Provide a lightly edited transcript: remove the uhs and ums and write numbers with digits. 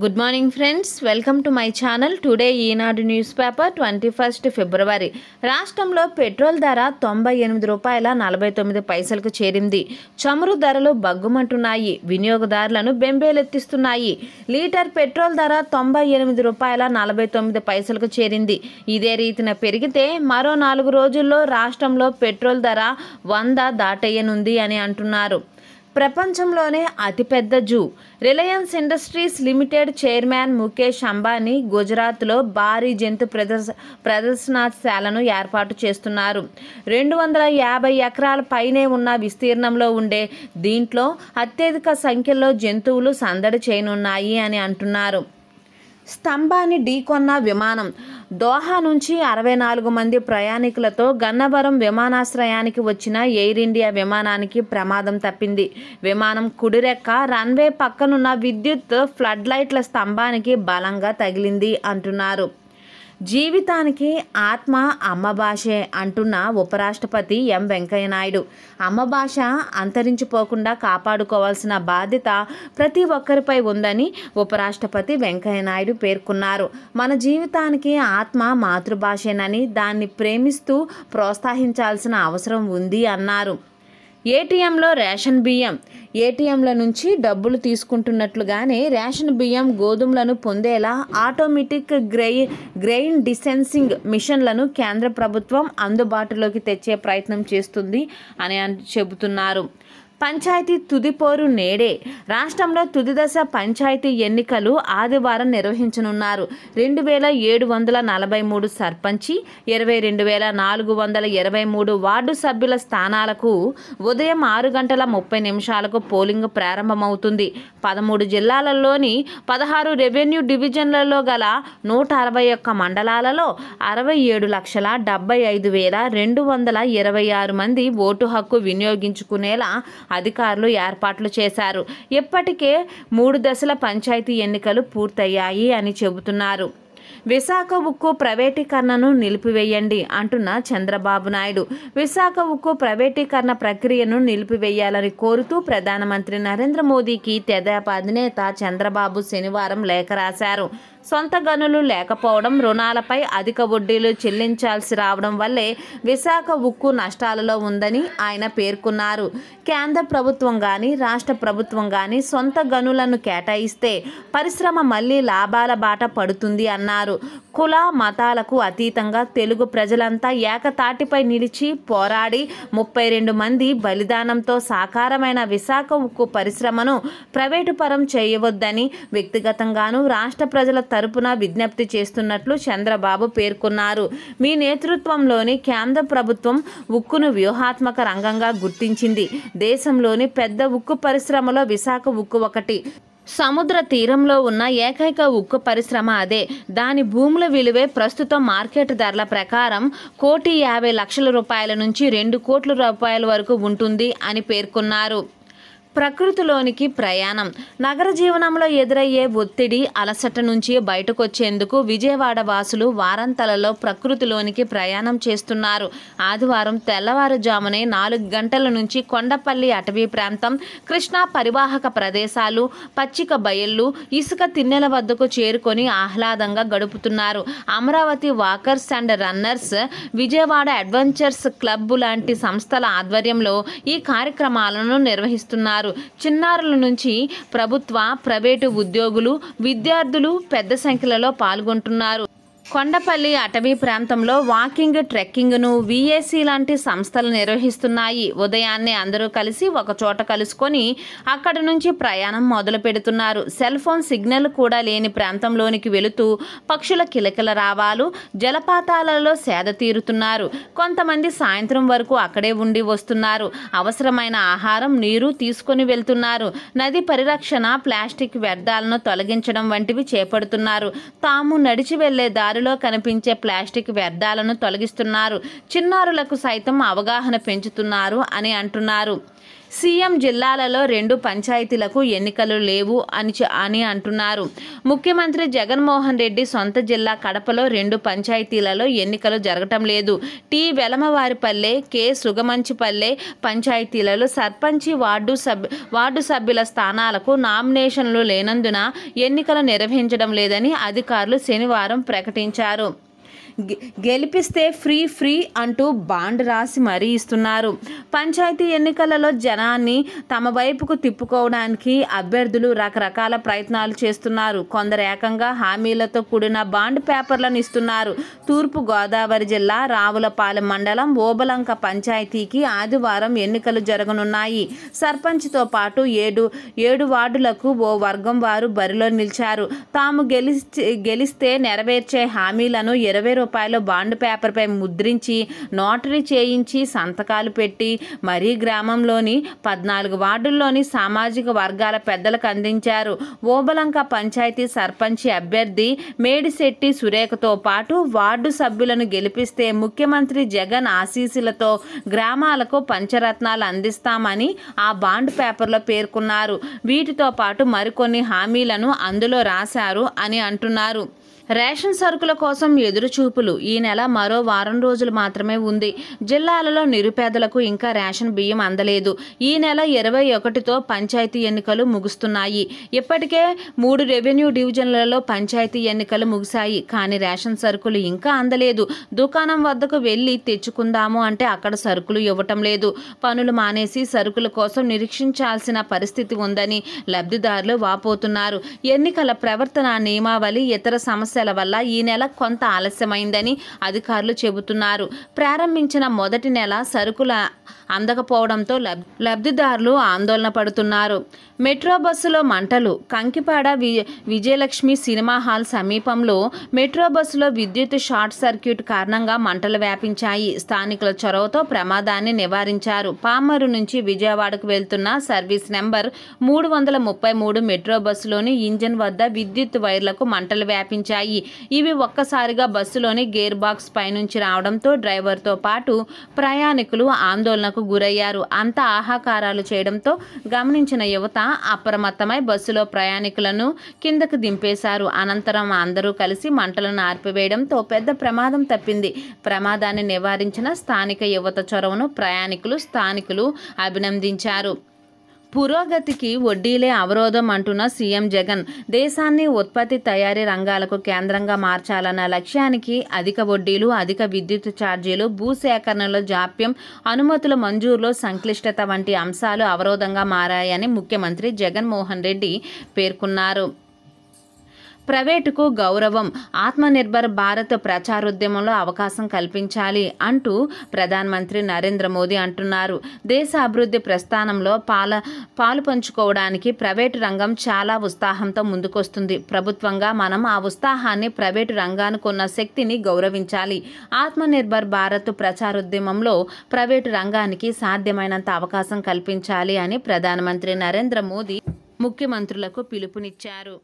Good morning friends, welcome to my channel. Today Eenadu news paper 21 ఫిబ్రవరి. రాష్ట్రంలో petrol ధర ₹98.49కు చేరింది. చమురు ధరలు బగ్గుమంటున్నాయి, వినియోగదారులను బెంబేలెత్తిస్తున్నాయి. లీటర్ పెట్రోల్ ధర ₹98.49కు చేరింది. ఇదే రీతిన పెరిగితే మరో 4 రోజుల్లో రాష్ట్రంలో పెట్రోల్ ధర 100 దాటేయనుంది అని అంటున్నారు. ప్రపంచంలోనే అతిపెద్ద zoo Reliance industries limited chairman Mukesh Ambani గుజరాత్లో భారీ జంతు ప్రదర్శనశాలను ఏర్పాటు చేస్తున్నారు. 250 ఎకరాల పైనే ఉన్న విస్తీర్ణంలో ఉండే దీంట్లో అత్యధిక సంఖ్యలో జంతువులు సందడి చేయనున్నాయి అని అంటున్నారు. స్తంభాన్ని ఢీకొన్న విమానం. దోహా నుంచి 64 మంది ప్రయాణికులతో గన్నవరం విమానాశ్రయానికి వచ్చిన ఎయిర్ ఇండియా విమానానికి ప్రమాదం తప్పింది. విమానం కుడిరెక్క రన్వే పక్కనున్న విద్యుత్ ఫ్లడ్ లైట్ల స్తంభానికి బలంగా తగిలింది అంటున్నారు. జీవితానికి ఆత్మ అమ్మ భాషే అంటున్న ఉపరాష్ట్రపతి ఎం వెంకయ్యనాయుడు. అమ్మ భాష అంతరించిపోకుండా కాపాడుకోవాల్సిన బాధ్యత ప్రతి ఒక్కరిపై ఉందని ఉపరాష్ట్రపతి వెంకయ్యనాయుడు పేర్కొన్నారు. మన జీవితానికి ఆత్మ మాతృభాషేనని, దాన్ని ప్రేమిస్తూ ప్రోత్సహించాల్సిన అవసరం ఉంది అన్నారు. ఏటీఎంలో రేషన్ బియ్యం. ఏటీఎంల నుంచి డబ్బులు తీసుకుంటున్నట్లుగానే రేషన్ బియ్యం, గోధుమలను పొందేలా ఆటోమేటిక్ గ్రెయిన్ డిస్పెన్సింగ్ మిషన్లను కేంద్ర ప్రభుత్వం అందుబాటులోకి తెచ్చే ప్రయత్నం చేస్తుంది అని చెబుతున్నారు. పంచాయతీ తుదిపోరు నేడే. రాష్ట్రంలో తుదిదశ పంచాయతీ ఎన్నికలు ఆదివారం నిర్వహించనున్నారు. 2743 సర్పంచి, 22423 వార్డు సభ్యుల స్థానాలకు ఉదయం 6:30 పోలింగ్ ప్రారంభమవుతుంది. 13 జిల్లాలలోని 16 రెవెన్యూ డివిజన్లలో గల 161 మండలాలలో 67,75,226 మంది ఓటు హక్కు వినియోగించుకునేలా అధికారులు ఏర్పాట్లు చేశారు. ఇప్పటికే 3 దశల పంచాయతీ ఎన్నికలు పూర్తయ్యాయి అని చెబుతున్నారు. విశాఖ ఉక్కు ప్రైవేటీకరణను నిలిపివేయండి అంటున్న చంద్రబాబు నాయుడు. విశాఖ ఉక్కు ప్రైవేటీకరణ ప్రక్రియను నిలిపివేయాలని కోరుతూ ప్రధానమంత్రి నరేంద్ర మోదీకి తెదేపా అధినేత చంద్రబాబు శనివారం లేఖ రాశారు. సొంత గనులు లేకపోవడం, రుణాలపై అధిక వడ్డీలు చెల్లించాల్సి రావడం వల్లే విశాఖ ఉక్కు నష్టాలలో ఉందని ఆయన పేర్కొన్నారు. కేంద్ర ప్రభుత్వం కానీ రాష్ట్ర ప్రభుత్వం కానీ సొంత గనులను కేటాయిస్తే పరిశ్రమ మళ్లీ లాభాల బాట పడుతుంది అన్నారు. కుల మతాలకు అతీతంగా తెలుగు ప్రజలంతా ఏకతాటిపై నిలిచి పోరాడి 32 మంది బలిదానంతో సాకారమైన విశాఖ ఉక్కు పరిశ్రమను ప్రైవేటు పరం చేయవద్దని వ్యక్తిగతంగాను రాష్ట్ర ప్రజల తరపున విజ్ఞప్తి చేస్తున్నట్లు చంద్రబాబు పేర్కొన్నారు. మీ నేతృత్వంలోని కేంద్ర ప్రభుత్వం ఉక్కును వ్యూహాత్మక రంగంగా గుర్తించింది. దేశంలోని పెద్ద ఉక్కు పరిశ్రమలో విశాఖ ఉక్కు ఒకటి. సముద్ర తీరంలో ఉన్న ఏకైక ఉక్కు పరిశ్రమ అదే. దాని భూముల విలువే ప్రస్తుతం మార్కెట్ ధరల ప్రకారం ₹1,50,00,000 నుంచి ₹2,00,00,000 వరకు ఉంటుంది అని పేర్కొన్నారు. ప్రకృతిలోనికి ప్రయాణం. నగర జీవనంలో ఎదురయ్యే ఒత్తిడి, అలసట నుంచి బయటకొచ్చేందుకు విజయవాడ వాసులు వారాంతాలలో ప్రకృతిలోనికి ప్రయాణం చేస్తున్నారు. ఆదివారం తెల్లవారుజామునే 4 గంటల నుంచి కొండపల్లి అటవీ ప్రాంతం, కృష్ణా పరివాహక ప్రదేశాలు, పచ్చిక బయళ్ళు, ఇసుక తిన్నెల వద్దకు చేరుకొని ఆహ్లాదంగా గడుపుతున్నారు. Amaravati walkers and runners, Vijayawada adventures club లాంటి సంస్థల ఆధ్వర్యంలో ఈ కార్యక్రమాలను నిర్వహిస్తున్నారు. చిన్నారుల నుంచి ప్రభుత్వ, ప్రైవేటు ఉద్యోగులు, విద్యార్థులు పెద్ద సంఖ్యలో పాల్గొంటున్నారు. కొండపల్లి అటవీ ప్రాంతంలో వాకింగ్, ట్రెక్కింగ్ను విఏసీ లాంటి సంస్థలు నిర్వహిస్తున్నాయి. ఉదయాన్నే అందరూ కలిసి ఒక చోట కలుసుకొని అక్కడి నుంచి ప్రయాణం మొదలు పెడుతున్నారు. సెల్ ఫోన్ సిగ్నల్ కూడా లేని ప్రాంతంలోనికి వెళుతూ పక్షుల కిలకిల రావాలు, జలపాతాలలో సేద తీరుతున్నారు. కొంతమంది సాయంత్రం వరకు అక్కడే ఉండి వస్తున్నారు. అవసరమైన ఆహారం, నీరు తీసుకొని వెళ్తున్నారు. నది పరిరక్షణ, ప్లాస్టిక్ వ్యర్థాలను తొలగించడం వంటివి చేపడుతున్నారు. తాము నడిచి వెళ్లే దారిలో కనిపించే ప్లాస్టిక్ వ్యర్థాలను తొలగిస్తున్నారు. చిన్నారులకు సైతం అవగాహన పెంచుతున్నారు అని అంటున్నారు. సీఎం జిల్లాలలో 2 పంచాయతీలకు ఎన్నికలు లేవు అని అంటున్నారు. ముఖ్యమంత్రి జగన్మోహన్ రెడ్డి సొంత జిల్లా కడపలో 2 పంచాయతీలలో ఎన్నికలు జరగటం లేదు. టి వెలమవారిపల్లె, కె సుగమంచిపల్లె పంచాయతీలలో సర్పంచి, వార్డు సభ్యుల స్థానాలకు నామినేషన్లు లేనందున ఎన్నికలు నిర్వహించడం లేదని అధికారులు శనివారం ప్రకటించారు. గెలిపిస్తే ఫ్రీ అంటూ బాండ్ రాసి మరీ ఇస్తున్నారు. పంచాయతీ ఎన్నికలలో జనాన్ని తమ వైపుకు తిప్పుకోవడానికి అభ్యర్థులు రకరకాల ప్రయత్నాలు చేస్తున్నారు. కొందరు ఏకంగా హామీలతో కూడిన బాండ్ పేపర్లను ఇస్తున్నారు. తూర్పు గోదావరి జిల్లా రావులపాలెం మండలం ఓబలంక పంచాయతీకి ఆదివారం ఎన్నికలు జరగనున్నాయి. సర్పంచ్తో పాటు 7 వార్డులకు ఓ వర్గం వారు బరిలో నిలిచారు. తాము గెలిస్తే నెరవేర్చే హామీలను 20 రూపాయల బాండ్ పేపర్పై ముద్రించి నోటరీ చేయించి సంతకాలు పెట్టి మరీ గ్రామంలోని 14 వార్డుల్లోని సామాజిక వర్గాల పెద్దలకు అందించారు. ఓబలంక పంచాయతీ సర్పంచి అభ్యర్థి మేడిశెట్టి సురేఖతో పాటు వార్డు సభ్యులను గెలిపిస్తే ముఖ్యమంత్రి జగన్ ఆశీస్సులతో గ్రామాలకు పంచరత్నాలు అందిస్తామని ఆ బాండ్ పేపర్లో పేర్కొన్నారు. వీటితో పాటు మరికొన్ని హామీలను అందులో రాశారు అని అంటున్నారు. రేషన్ సరుకుల కోసం ఎదురుచూపులు. ఈ నెల మరో వారం రోజులు మాత్రమే ఉంది. జిల్లాలలో నిరుపేదలకు ఇంకా రేషన్ బియ్యం అందలేదు. ఈ నెల 21తో పంచాయతీ ఎన్నికలు ముగుస్తున్నాయి. ఇప్పటికే 3 రెవెన్యూ డివిజన్లలో పంచాయతీ ఎన్నికలు ముగిశాయి. కానీ రేషన్ సరుకులు ఇంకా అందలేదు. దుకాణం వద్దకు వెళ్ళి తెచ్చుకుందాము అంటే అక్కడ సరుకులు ఇవ్వటం లేదు. పనులు మానేసి సరుకుల కోసం నిరీక్షించాల్సిన పరిస్థితి ఉందని లబ్ధిదారులు వాపోతున్నారు. ఎన్నికల ప్రవర్తన నియమావళి, ఇతర సమస్యల వల్ల ఈ నెల కొంత ఆలస్యమైందని అధికారులు చెబుతున్నారు. ప్రారంభించిన మొదటి నెల సరుకులు అందకపోవడంతో లబ్ధిదారులు ఆందోళన పడుతున్నారు. మెట్రో బస్సులో మంటలు. కంకిపాడ విజయలక్ష్మి సినిమా హాల్ సమీపంలో మెట్రో బస్సులో విద్యుత్ షార్ట్ సర్క్యూట్ కారణంగా మంటలు వ్యాపించాయి. స్థానికుల చొరవతో ప్రమాదాన్ని నివారించారు. పామరు నుంచి విజయవాడకు వెళ్తున్న సర్వీస్ నెంబర్ 333 మెట్రో బస్సులోని ఇంజిన్ వద్ద విద్యుత్ వైర్లకు మంటలు వ్యాపించాయి. ఇవి ఒక్కసారిగా బస్సులోని గేర్ బాక్స్ పైనుంచి రావడంతో డ్రైవర్తో పాటు ప్రయాణికులు ఆందోళనకు గురయ్యారు. అంతా ఆహాకారాలు చేయడంతో గమనించిన యువత అప్రమత్తమై బస్సులో ప్రయాణికులను కిందకు దింపేశారు. అనంతరం అందరూ కలిసి మంటలను ఆర్పివేయడంతో పెద్ద ప్రమాదం తప్పింది. ప్రమాదాన్ని నివారించిన స్థానిక యువత చొరవను స్థానికులు అభినందించారు. పురోగతికి వడ్డీలే అవరోధం అంటున్న సీఎం జగన్ దేశాన్ని ఉత్పత్తి తయారీ రంగాలకు కేంద్రంగా మార్చాలన్న లక్ష్యానికి అధిక వడ్డీలు, అధిక విద్యుత్ ఛార్జీలు, భూసేకరణలో జాప్యం, అనుమతుల మంజూరులో సంక్లిష్టత వంటి అంశాలు అవరోధంగా మారాయని ముఖ్యమంత్రి జగన్మోహన్ రెడ్డి పేర్కొన్నారు. ప్రైవేటుకు గౌరవం, ఆత్మనిర్భర్ భారత్ ప్రచారోద్యమంలో అవకాశం కల్పించాలి అంటూ ప్రధానమంత్రి నరేంద్ర మోదీ అంటున్నారు. దేశ అభివృద్ధి ప్రస్థానంలో పాలు పంచుకోవడానికి ప్రైవేటు రంగం చాలా ఉత్సాహంతో ముందుకొస్తుంది. ప్రభుత్వంగా మనం ఆ ఉత్సాహాన్ని ప్రైవేటు రంగానికి ఉన్న శక్తిని గౌరవించాలి. ఆత్మనిర్భర్ భారత్ ప్రచారోద్యమంలో ప్రైవేటు రంగానికి సాధ్యమైనంత అవకాశం కల్పించాలి అని ప్రధానమంత్రి నరేంద్ర మోదీ ముఖ్యమంత్రులకు పిలుపునిచ్చారు.